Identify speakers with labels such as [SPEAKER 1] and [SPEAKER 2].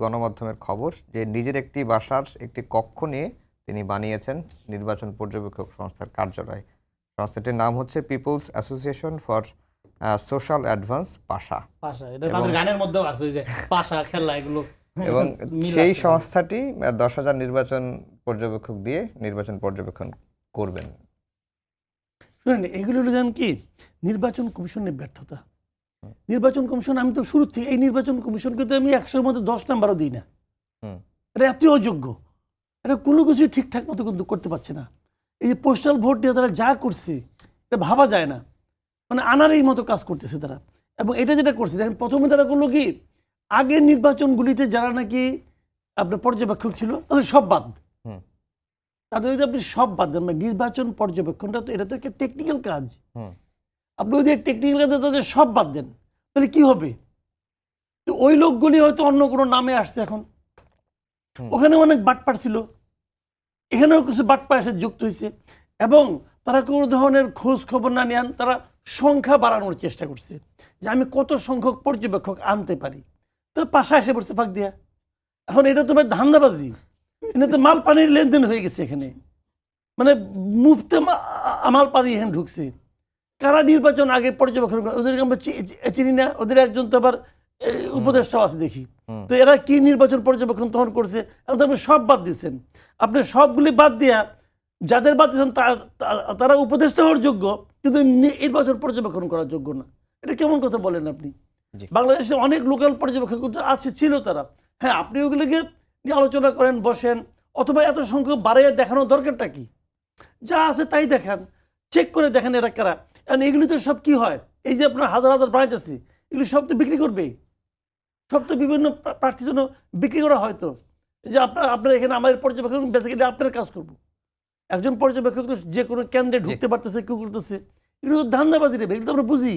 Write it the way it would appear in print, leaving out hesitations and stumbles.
[SPEAKER 1] গণমাধ্যমের খবর যে নিজের একটি বাসার একটি কক্ষ নিয়ে তিনি বানিয়েছেন নির্বাচন পর্যবেক্ষক সংস্থার কার্যালয়। সংস্থাটির নাম হচ্ছে people's association for social advance পাশা।
[SPEAKER 2] এটা তাদের গানের মধ্যেও আছে ওই যে পাশা খেলা এগুলো।
[SPEAKER 1] এবং সেই সংস্থাটি 10,000 নির্বাচন পর্যবেক্ষক দিয়ে নির্বাচন পর্যবেক্ষণ করবেন।
[SPEAKER 3] শুনেন, এগুলো হলো জানেন কি, নির্বাচন কমিশনের ব্যর্থতা। নির্বাচন কমিশন, আমি তো শুরু থেকে এই নির্বাচন কমিশনকে তো আমি 100-র মধ্যে 10 নাম্বারও দিই না। এটা এত অযোগ্য, এটা কোনো কিছু ঠিকঠাক মতো কিন্তু করতে পারছে না। এই যে পোস্টাল ভোট দিয়ে তারা যা করছে এটা ভাবা যায় না, মানে আনার এই মতো কাজ করতেছে তারা। এবং এটা যেটা করছে দেখেন, প্রথমে তারা করলো কি, আগের নির্বাচনগুলিতে যারা নাকি আপনার পর্যবেক্ষক ছিল তাদের সব বাদ, তাদের যদি আপনি সব বাদ দেন, মানে নির্বাচন পর্যবেক্ষণটা তো এটা তো একটা টেকনিক্যাল কাজ। আপনি যদি টেকনিক্যাল কাজে তাদের সব বাদ দেন তাহলে কি হবে? তো ওই লোকগুলি হয়তো অন্য কোনো নামে আসছে এখন, ওখানে অনেক বাটপার ছিল, এখানেও কিছু বাটপার এসে যুক্ত হয়েছে, এবং তারা কোনো ধরনের খোঁজ খবর না নেন, তারা সংখ্যা বাড়ানোর চেষ্টা করছে যে আমি কত সংখ্যক পর্যবেক্ষক আনতে পারি। তো পাশা এসে পড়ছে ফাঁক দিয়া। এখন এটা তো ভাই ধান্দাবাজি, এটা তো মাল পানির লেনদেন হয়ে গেছে এখানে, মানে মুফতে মাল পানি এখানে ঢুকছে। কারা নির্বাচন আগে পর্যবেক্ষণ করে, ওদেরকে আমরা চিনি না, ওদের একজন তো আবার উপদেষ্টাও আছে দেখি। তো এরা কি নির্বাচন পর্যবেক্ষণ তখন করছে, এখন তো আপনি সব বাদ দিচ্ছেন। আপনি সবগুলি বাদ দিয়া যাদের বাদ দিচ্ছেন তারা উপদেষ্টা হওয়ার যোগ্য, কিন্তু নির্বাচন পর্যবেক্ষণ করার যোগ্য না। এটা কেমন কথা বলেন আপনি? বাংলাদেশে অনেক লোকাল পর্যবেক্ষক আছে, ছিল তারা। হ্যাঁ, আপনি ওগুলিকে নিয়ে আলোচনা করেন, বসেন, অথবা এত সংখ্যক বাড়াইয়া দেখানোর দরকারটা কি? যা আছে তাই দেখান, চেক করে দেখেন এরা কারা। কারণ এগুলি তো সব কি হয়, এই যে আপনার হাজার হাজার বাড়াইতেছি, এগুলি সব তো বিক্রি করবে, সব তো বিভিন্ন প্রার্থীর জন্য বিক্রি করা হয়তো। যে আপনার এখানে আমার পর্যবেক্ষক বেসিক্যালি আপনার কাজ করবো, একজন পর্যবেক্ষক যে কোনো কেন্দ্রে ঢুকতে পারতেছে, কেউ করতেছে, এগুলো তো ধান্দাবাজি রে, এগুলো তো আমরা বুঝি।